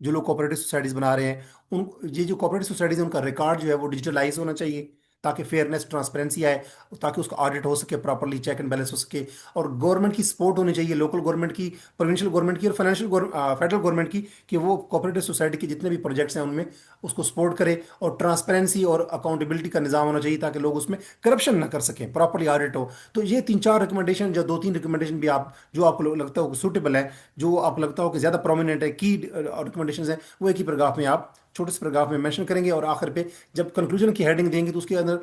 जो लोग कोऑपरेटिव सोसाइटीज बना रहे हैं उन ये जो कोऑपरेटिव सोसाइटीज है उनका रिकॉर्ड जो है वो डिजिटलाइज होना चाहिए, ताकि फेयरनेस ट्रांसपेरेंसी आए, ताकि उसका ऑडिट हो सके, प्रॉपरली चेक एंड बैलेंस हो सके। और गवर्नमेंट की सपोर्ट होनी चाहिए, लोकल गवर्नमेंट की, प्रोविंशियल गवर्नमेंट की और फाइनेंशियल फेडरल गवर्नमेंट की, कि वो कोऑपरेटिव सोसाइटी के जितने भी प्रोजेक्ट्स हैं उनमें उसको सपोर्ट करे। और ट्रांसपेरेंसी और अकाउंटेबिलिटी का निज़ाम होना चाहिए ताकि लोग उसमें करप्शन ना कर सकें, प्रॉपरली ऑडिट हो। तो ये 3-4 रिकमेंडेशन, जो 2-3 रिकमेंडेशन भी आप, जो आपको लगता हो सूटेबल है, जो आपको लगता हो कि ज़्यादा प्रोमिनेंट है, की रिकमेंडेशन है, वो एक ही पैराग्राफ में आप छोटे से पैराग्राफ में मेंशन करेंगे। और आखिर पे जब कंक्लूजन की हेडिंग देंगे तो उसके अंदर,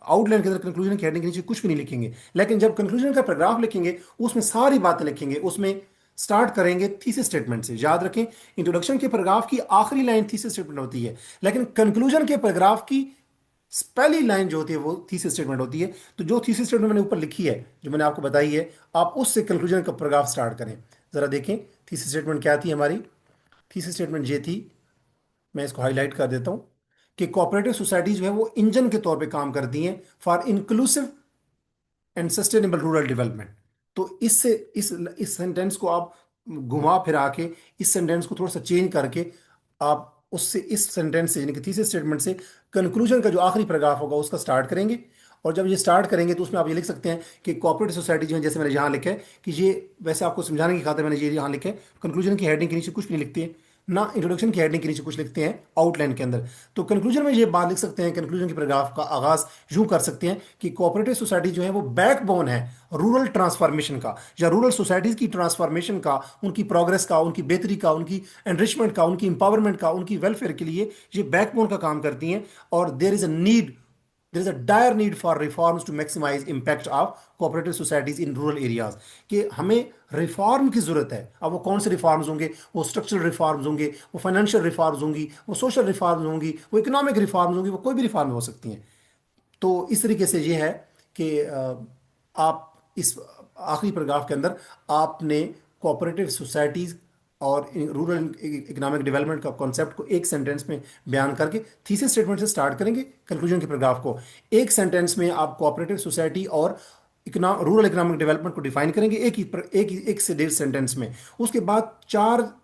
आउटलाइन के अंदर कंक्लूजन की हेडिंग के नीचे कुछ भी नहीं लिखेंगे, लेकिन जब कंक्लूजन का पैराग्राफ लिखेंगे उसमें सारी बातें लिखेंगे। उसमें स्टार्ट करेंगे थीसिस स्टेटमेंट से, याद रखें इंट्रोडक्शन के पैराग्राफ की आखिरी लाइन थीसिस स्टेटमेंट होती है, लेकिन कंक्लूजन के पैराग्राफ की पहली लाइन जो होती है वो थीसिस स्टेटमेंट होती है। तो जो थीसिस स्टेटमेंट मैंने ऊपर लिखी है, जो मैंने आपको बताई है, आप उससे कंक्लूजन का पैराग्राफ स्टार्ट करें। जरा देखें थीसिस स्टेटमेंट क्या थी हमारी। थीसिस स्टेटमेंट ये थी, मैं इसको हाईलाइट कर देता हूं, कि कोऑपरेटिव सोसाइटीज जो है वो इंजन के तौर पे काम करती हैं for inclusive and sustainable rural development. तो इससे इस सेंटेंस को आप घुमा फिरा के, इस सेंटेंस को थोड़ा सा चेंज करके, आप उससे, इस सेंटेंस से यानी कि थीसिस स्टेटमेंट से कंक्लूजन का जो आखिरी पैराग्राफ होगा उसका स्टार्ट करेंगे। और जब ये स्टार्ट करेंगे तो उसमें आप ये लिख सकते हैं कि कोऑपरेटिव सोसाइटी जो है, जैसे मैंने यहाँ लिखा है कि ये, वैसे आपको समझाने की खातिर मैंने ये यहाँ लिखा है, कंक्लूजन की हेडिंग के नीचे कुछ भी नहीं लिखते हैं, ना इंट्रोडक्शन की हेडिंग के नीचे कुछ लिखते हैं आउटलाइन के अंदर। तो कंक्लूजन में ये बात लिख सकते हैं, कंक्लूजन के पैराग्राफ का आगाज यूं कर सकते हैं कि कोऑपरेटिव सोसाइटी जो है वो बैकबोन है रूरल ट्रांसफॉर्मेशन का, या रूरल सोसाइटीज की ट्रांसफॉर्मेशन का, उनकी प्रोग्रेस का, उनकी बेहतरी का, उनकी एनरिचमेंट का, उनकी इंपावरमेंट का, उनकी वेलफेयर के लिए ये बैकबोन का काम करती हैं। और there is a dire need for reforms to maximise impact of cooperative societies in rural areas, कि हमें रिफॉर्म की जरूरत है। अब वो कौन से रिफॉर्म्स होंगे, वो स्ट्रक्चरल रिफॉर्म्स होंगे, वो फाइनेंशियल रिफॉर्म्स होंगी, वो सोशल रिफॉर्म्स होंगी, वो इकोनॉमिक रिफॉर्म्स होंगी, वो कोई भी रिफॉर्म हो सकती हैं। तो इस तरीके से ये है कि आप इस आखिरी पैराग्राफ के अंदर आपने कोऑपरेटिव सोसाइटीज और रूरल इकोनॉमिक डेवलपमेंट का कॉन्सेप्ट को एक सेंटेंस में बयान करके थीसिस स्टेटमेंट से स्टार्ट करेंगे कंक्लूजन के पैराग्राफ को। एक सेंटेंस में आप कोऑपरेटिव सोसाइटी और रूरल इकोनॉमिक डेवलपमेंट को डिफाइन करेंगे, एक से 1.5 सेंटेंस में। उसके बाद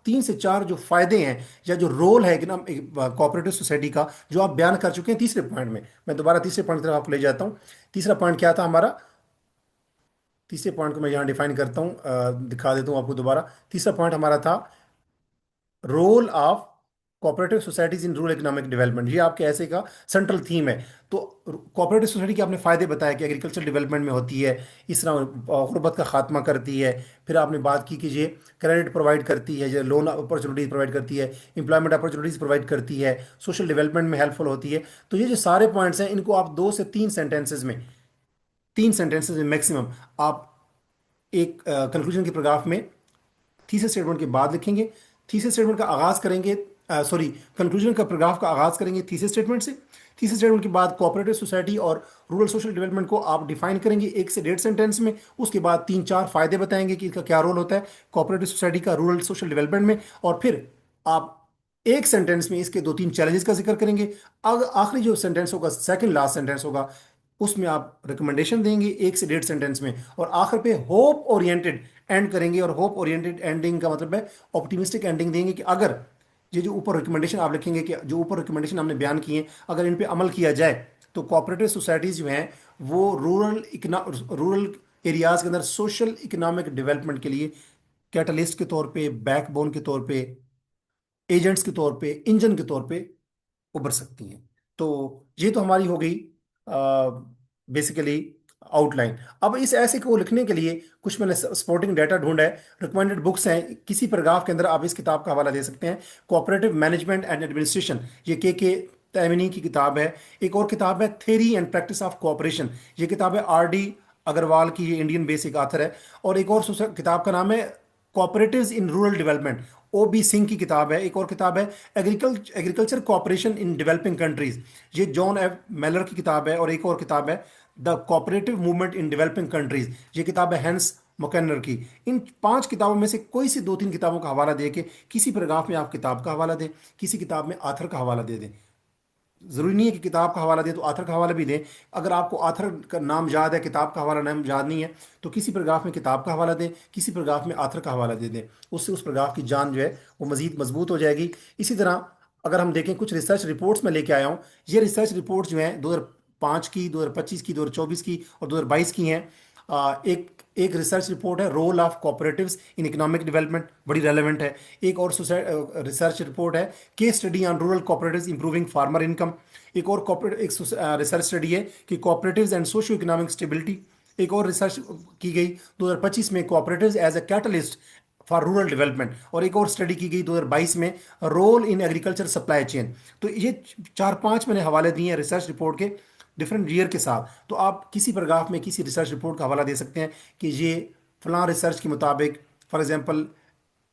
3 से 4 जो फायदे हैं या जो रोल है कि ना कोऑपरेटिव सोसाइटी का, जो आप बयान कर चुके हैं तीसरे पॉइंट में, मैं दोबारा तीसरे पॉइंट की तरफ आपको ले जाता हूं। तीसरा पॉइंट क्या था हमारा, तीसरे पॉइंट को मैं यहाँ डिफाइन करता हूँ, दिखा देता हूँ आपको दोबारा। तीसरा पॉइंट हमारा था role of cooperative societies in rural economic development, ये आपके ऐसे का सेंट्रल थीम है। तो कोऑपरेटिव सोसाइटी के आपने फायदे बताया कि एग्रीकल्चर डेवलपमेंट में होती है, इस तरह गुर्बत का खात्मा करती है, फिर आपने बात की कि ये क्रेडिट प्रोवाइड करती है, ये लोन अपॉर्चुनिटीज प्रोवाइड करती है, इंप्लॉयमेंट अपॉर्चुनिटीज प्रोवाइड करती है, सोशल डेवलपमेंट में हेल्पफुल होती है। तो ये जो सारे पॉइंट्स हैं इनको आप 2 से 3 सेंटेंसेज में 3 सेंटेंसेस में मैक्सिमम आप एक कंक्लूजन के पैराग्राफ में थीसिस स्टेटमेंट के बाद लिखेंगे। थीसिस स्टेटमेंट का आगाज करेंगे, सॉरी, कंक्लूजन का पैराग्राफ का आगाज करेंगे थीसिस स्टेटमेंट से। थीसिस स्टेटमेंट के बाद कोऑपरेटिव सोसाइटी और रूरल सोशल डेवलपमेंट को आप डिफाइन करेंगे 1 से 1.5 सेंटेंस में। उसके बाद 3-4 फायदे बताएंगे कि इसका क्या रोल होता है कोऑपरेटिव सोसाइटी का रूरल सोशल डेवलपमेंट में। और फिर आप 1 सेंटेंस में इसके 2-3 चैलेंजेस का जिक्र करेंगे। आखिरी जो सेंटेंस होगा, सेकंड लास्ट सेंटेंस होगा, उसमें आप रिकमेंडेशन देंगे 1 से 1.5 सेंटेंस में। और आखिर पे होप ओरिएंटेड एंड करेंगे। और होप ओरिएंटेड एंडिंग का मतलब है ऑप्टिमिस्टिक एंडिंग देंगे कि अगर ये जो ऊपर रिकमेंडेशन आप लिखेंगे कि जो ऊपर रिकमेंडेशन हमने बयान किए हैं अगर इन पे अमल किया जाए तो कोऑपरेटिव सोसाइटीज जो हैं वो रूरल एरियाज के अंदर सोशल इकोनॉमिक डेवलपमेंट के लिए कैटलिस्ट के तौर पे, बैकबोन के तौर पे, एजेंट्स के तौर पे, इंजन के तौर पे उभर सकती हैं। तो ये तो हमारी हो गई बेसिकली आउटलाइन। अब इस ऐसे को लिखने के लिए कुछ मैंने सपोर्टिंग डाटा ढूंढा है, रिकमेंडेड बुक्स हैं। किसी पैराग्राफ के अंदर आप इस किताब का हवाला दे सकते हैं, कोऑपरेटिव मैनेजमेंट एंड एडमिनिस्ट्रेशन, ये के तैमिनी की किताब है। एक और किताब है theory and practice of cooperation, ये किताब है R D अग्रवाल की, ये इंडियन बेसिक ऑथर है। और एक और किताब का नाम है cooperatives in rural development, O B Singh की किताब है। एक और किताब है agriculture cooperation in developing countries, ये जॉन F मेलर की किताब है। और एक और किताब है the cooperative movement in developing countries, ये किताब है हैंस मोकेनर की। इन 5 किताबों में से कोई सी 2-3 किताबों का हवाला दे के किसी पैराग्राफ में आप किताब का हवाला दें, किसी किताब में आथर का हवाला दे दें। जरूरी नहीं है कि किताब का हवाला दें तो आथर का हवाला भी दें। अगर आपको आथर का नाम याद है, किताब का हवाला नाम याद नहीं है, तो किसी पैराग्राफ में किताब का हवाला दें, किसी पैराग्राफ में आथर का हवाला दे दें। उससे उस पैराग्राफ की जान जो है वो मजीद मजबूत हो जाएगी। इसी तरह अगर हम देखें, कुछ रिसर्च रिपोर्ट्स में लेके आया हूँ। ये रिसर्च रिपोर्ट्स जो हैं 2005 की, 2025 की, 2024 की और 2022 की हैं। एक एक रिसर्च रिपोर्ट है role of cooperatives in economic development, बड़ी रेलेवेंट है। एक और रिसर्च रिपोर्ट है case study on rural cooperatives improving farmer income. एक और एक रिसर्च स्टडी है कि cooperatives and socio economic stability. एक और रिसर्च की गई 2025 में, cooperatives as a catalyst for rural development. और एक और स्टडी की गई 2022 में, role in agriculture supply chain. तो ये 4-5 मैंने हवाले दिए हैं रिसर्च रिपोर्ट के डिफरेंट ईयर के साथ। तो आप किसी पैराग्राफ में किसी रिसर्च रिपोर्ट का हवाला दे सकते हैं कि ये फलां रिसर्च के मुताबिक, फॉर एग्जांपल,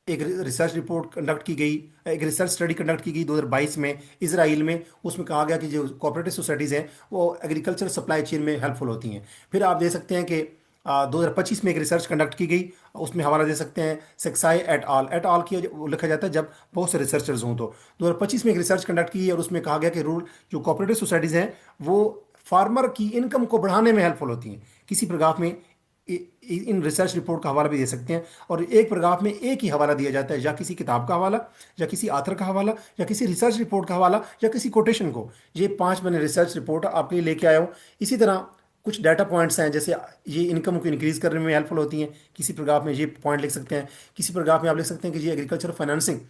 एक रिसर्च रिपोर्ट कंडक्ट की गई, एक रिसर्च स्टडी कंडक्ट की गई 2022 में इसराइल में। उसमें कहा गया कि जो कोऑपरेटिव सोसाइटीज़ हैं वो एग्रीकल्चर सप्लाई चेन में हेल्पफुल होती हैं। फिर आप दे सकते हैं कि 2025 में एक रिसर्च कंडक्ट की गई, उसमें हवाला दे सकते हैं सेक्साई एट आल की, वो लिखा जाता है जब बहुत से रिसर्चर्स हों। तो 2025 में एक रिसर्च कंडक्ट की और उसमें कहा गया कि रूल जो कोऑपरेटिव सोसाइटीज़ हैं वो फार्मर की इनकम को बढ़ाने में हेल्पफुल होती हैं। किसी पैराग्राफ में इन रिसर्च रिपोर्ट का हवाला भी दे सकते हैं। और एक पैराग्राफ में एक ही हवाला दिया जाता है, या किसी किताब का हवाला, या किसी आथर का हवाला, या किसी रिसर्च रिपोर्ट का हवाला, या किसी कोटेशन को। ये 5 मैंने रिसर्च रिपोर्ट आपके लिए लेके आया हूँ। इसी तरह कुछ डाटा पॉइंट्स हैं, जैसे ये इनकम को इंक्रीज करने में हेल्पफुल होती हैं, किसी पैराग्राफ में ये पॉइंट लिख सकते हैं। किसी पैराग्राफ में आप लिख सकते हैं कि ये एग्रीकल्चर फाइनेंसिंग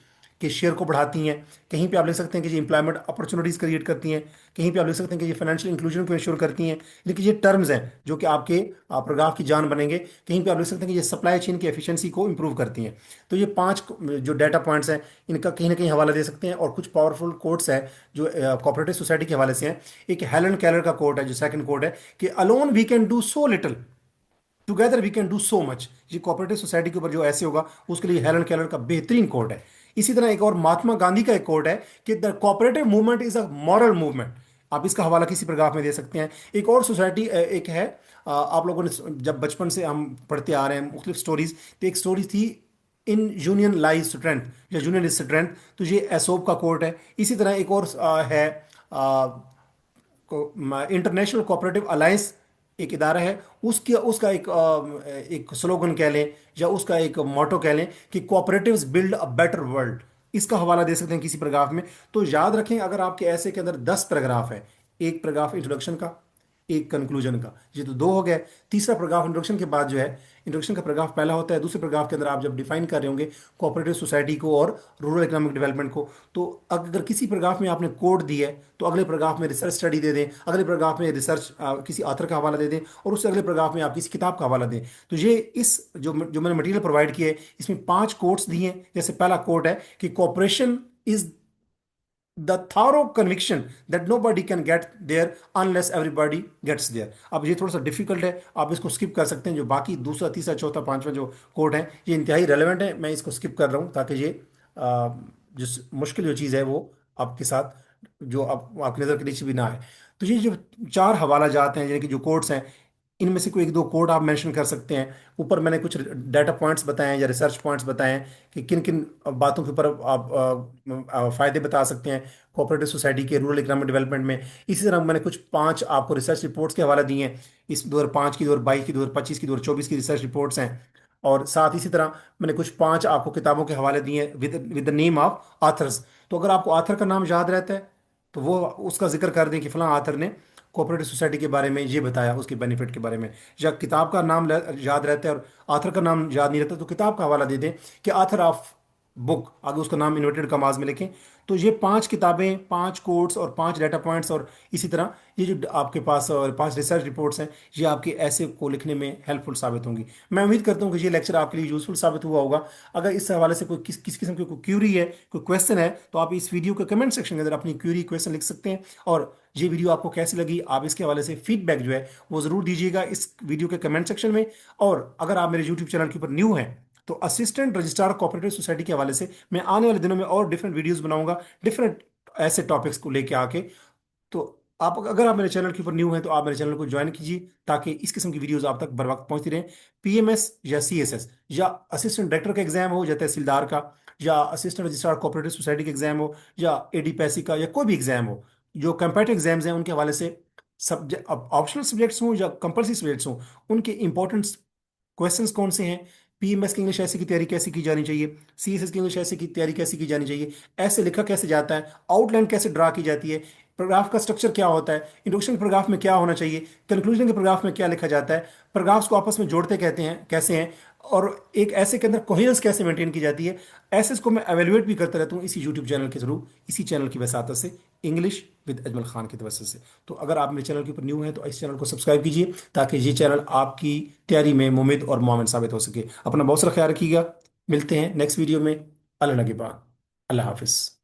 के शेयर को बढ़ाती हैं। कहीं पे आप लिख सकते हैं कि ये इंप्लॉयमेंट अपॉर्चुनिटीज़ क्रिएट करती हैं। कहीं पे आप लिख सकते हैं कि ये फाइनेंशियल इंक्लूजन को इंश्योर करती हैं। लेकिन ये टर्म्स हैं जो कि आपके पैराग्राफ की जान बनेंगे। कहीं पे आप लिख सकते हैं कि ये सप्लाई चेन की एफिशिएंसी को इंप्रूव करती हैं। तो ये 5 जो डाटा पॉइंट्स हैं, इनका कहीं ना कहीं हवाला दे सकते हैं। और कुछ पावरफुल कोट्स हैं जो कोऑपरेटिव सोसाइटी के हवाले से हैं। एक हेलन केलर का कोट है, जो सेकंड कोट है कि alone we can do so little, together we can do so much. ये कोऑपरेटिव सोसाइटी के ऊपर जो ऐसे होगा उसके लिए हेलन केलर का बेहतरीन कोट है। इसी तरह एक और महात्मा गांधी का एक कोट है कि the cooperative movement is a moral movement. आप इसका हवाला किसी पैराग्राफ में दे सकते हैं। एक और सोसाइटी एक है, आप लोगों ने जब बचपन से हम पढ़ते आ रहे हैं मुख्तलिफ स्टोरीज, तो एक स्टोरी थी इन यूनियन लाइज स्ट्रेंथ, या यूनियन इज स्ट्रेंथ। तो ये एसोप का कोट है। इसी तरह एक और है इंटरनेशनल कोऑपरेटिव अलायंस, एक इदारा है, उसकी उसका एक स्लोगन कह लें या उसका एक मोटो कह लें कि cooperatives build a better world. इसका हवाला दे सकते हैं किसी पैराग्राफ में। तो याद रखें, अगर आपके ऐसे के अंदर 10 पैराग्राफ है, एक पैराग्राफ इंट्रोडक्शन का, एक कंक्लूजन का, ये तो 2 हो गए। तीसरा पैराग्राफ इंट्रोडक्शन के बाद जो है, इंट्रोडक्शन का पैराग्राफ पहला होता है। दूसरे पैराग्राफ के अंदर आप जब डिफाइन कर रहे होंगे कोऑपरेटिव सोसाइटी को और रूरल इकोनॉमिक डेवलपमेंट को, तो अगर किसी पैराग्राफ में आपने कोड दी है तो अगले पैराग्राफ में रिसर्च स्टडी दे दें, अगले पैराग्राफ में रिसर्च किसी ऑथर का हवाला दे दें, और उससे अगले पैराग्राफ में आप किसी किताब का हवाला दें। तो ये इस जो मैंने मटेरियल प्रोवाइड किया है, इसमें 5 कोट्स दिए हैं। जैसे पहला कोट है कि cooperation is the thorough conviction that nobody can get there unless everybody gets there. अब ये थोड़ा सा डिफिकल्ट है, आप इसको स्किप कर सकते हैं। जो बाकी दूसरा तीसरा चौथा पांचवा जो कोड है ये इंतहाई रेलेवेंट है, मैं इसको स्किप कर रहा हूँ ताकि ये आ, जिस मुश्किल जो चीज़ है वो आपके साथ जो आपकी नज़र के नीचे भी ना आए। तो ये जो चार हवाला जात हैं, यानी कि जो कोड्स हैं, इनमें से कोई एक दो कोड आप मेंशन कर सकते हैं। ऊपर मैंने कुछ डाटा पॉइंट्स बताए हैं या रिसर्च पॉइंट्स बताए हैं कि किन किन बातों के ऊपर आप फायदे बता सकते हैं कोऑपरेटिव सोसाइटी के रूरल इकोनॉमिक डेवलपमेंट में। इसी तरह मैंने कुछ पांच आपको रिसर्च रिपोर्ट्स के हवाले दिए हैं। इस 2005 की, 2022 की, 2025 की, 2024 की रिसर्च रिपोर्ट्स हैं। और साथ इसी तरह मैंने कुछ पांच आपको किताबों के हवाले दिए हैं with with the name of authors. तो अगर आपको ऑथर का नाम याद रहता है तो वो उसका जिक्र कर दें कि फलां ऑथर ने कोऑपरेटिव सोसाइटी के बारे में ये बताया, उसके बेनिफिट के बारे में। या किताब का नाम याद रहता है और ऑथर का नाम याद नहीं रहता तो किताब का हवाला दे दें कि ऑथर ऑफ बुक, आगे उसका नाम इन्वर्टेड कमाज में लिखें। तो ये पांच किताबें, पांच कोड्स और पांच डाटा पॉइंट्स, और इसी तरह ये जो आपके पास पांच रिसर्च रिपोर्ट्स हैं, ये आपके ऐसे को लिखने में हेल्पफुल साबित होंगी। मैं उम्मीद करता हूँ कि ये लेक्चर आपके लिए यूजफुल साबित हुआ होगा। अगर इस हवाले से कोई किस किस्म की कोई क्यूरी है, कोई क्वेश्चन है, तो आप इस वीडियो के कमेंट सेक्शन के अंदर अपनी क्यूरी क्वेश्चन लिख सकते हैं। और ये वीडियो आपको कैसी लगी, आप इसके हवाले से फीडबैक जो है वो ज़रूर दीजिएगा इस वीडियो के कमेंट सेक्शन में। और अगर आप मेरे यूट्यूब चैनल के ऊपर न्यू हैं तो असिस्टेंट रजिस्ट्रार कोऑपरेटिव सोसाइटी के हवाले से मैं आने वाले दिनों में और डिफरेंट वीडियोस बनाऊंगा, डिफरेंट ऐसे टॉपिक्स को लेके आके। तो आप अगर आप मेरे चैनल के ऊपर न्यू हैं तो आप मेरे चैनल को ज्वाइन कीजिए ताकि इस किस्म की वीडियोस आप तक बर वक्त पहुंचती रहें। पीएमएस या सीएसएस या असिस्टेंट डायरेक्टर का एग्जाम हो या तहसीलदार का, या असिस्टेंट रजिस्ट्रार कोऑपरेटिव सोसाइटी का एग्जाम हो, या एडी पैसी का, या कोई भी एग्जाम हो, जो कंपेटिटिव एग्जाम्स हैं उनके हवाले से, सब्जेक्ट ऑप्शनल सब्जेक्ट्स हों या कंपल्सरी सब्जेक्ट्स हों, उनके इंपॉर्टेंट क्वेश्चंस कौन से हैं, पीएमएस की इंग्लिश ऐसे की तैयारी कैसे की जानी चाहिए, सीएसएस की इंग्लिश ऐसे की तैयारी कैसे की जानी चाहिए, ऐसे लिखा कैसे जाता है, आउटलाइन कैसे ड्रा की जाती है, पैराग्राफ का स्ट्रक्चर क्या होता है, इंट्रोडक्शन पैराग्राफ में क्या होना चाहिए, कंक्लूजन के पैराग्राफ में क्या लिखा जाता है, पैराग्राफ्स को आपस में जोड़ते कहते हैं कैसे हैं, और एक ऐसे के अंदर कोहेरेंस कैसे मेंटेन की जाती है। ऐसे इसको मैं एवेल्युएट भी करता रहता हूँ इसी यूट्यूब चैनल के थ्रू, इसी चैनल की वसात से, इंग्लिश विद अजमल खान की तवज्जो से। तो अगर आप मेरे चैनल के ऊपर न्यू हैं तो इस चैनल को सब्सक्राइब कीजिए ताकि ये चैनल आपकी तैयारी में मुमिद और मोमिन साबित हो सके। अपना बहुत सारा ख्याल रखिएगा, मिलते हैं नेक्स्ट वीडियो में। अल्लाह के बाद, अल्लाह हाफिज़।